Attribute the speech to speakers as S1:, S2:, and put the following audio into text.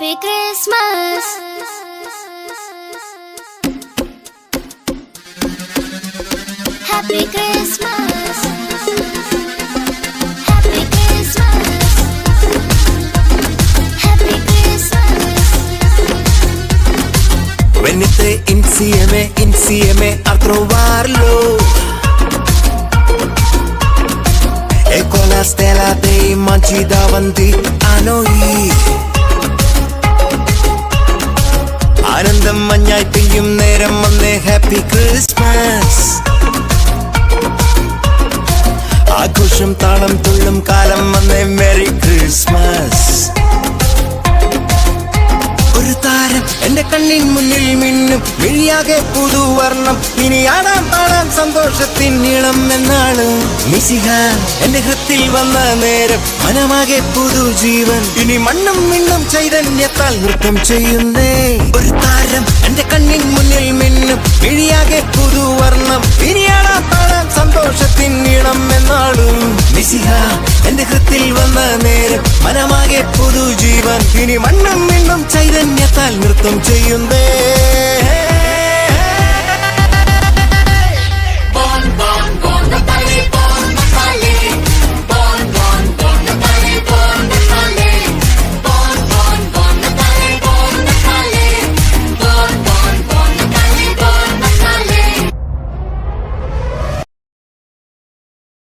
S1: Happy Christmas. Happy Christmas. Happy Christmas. Happy Christmas.
S2: Venite insieme a trovarlo e con la stella dei mangi davanti a noi. ആനന്ദം മഞ്ഞായി പെയ്യും നേരം വന്നേ happy Christmas. ആഘോഷം താളം തുള്ളും കാലം വന്നേ മെറി ക്രിസ്മസ്. ഒരു താരം എന്റെ കണ്ണിൻ മുന്നിൽ മിന്നും മിഴിയാകെ പുതുവർണ്ണം. ഇനി ആടാം പാടാം സന്തോഷത്തിൻ നീളം എന്നാണ്. മിശിഹ എന്റെ ഹൃത്തിൽ വന്ന നേരം മനമാകെ പുതുജീവൻ. ഇനി മണ്ണും മിണ്ണും ചൈതന്യത്താൽ നൃത്തം ചെയ്യുന്നേ. ഒരു താരം എന്റെ കണ്ണിൻ മുന്നിൽ മിന്നും മിഴിയാകെ പുതുവർണ്ണം. ഇനി ആടാം പാടാം സന്തോഷത്തിൻ നീളം എന്നാണ്. മിശിഹ എന്റെ ഹൃത്തിൽ വന്ന നേരം മനമാകെ പുതുജീവൻ. ഇനി മണ്ണും മിണ്ണും ചൈതന്യത്താൽ നൃത്തം ചെയ്യുന്നേ.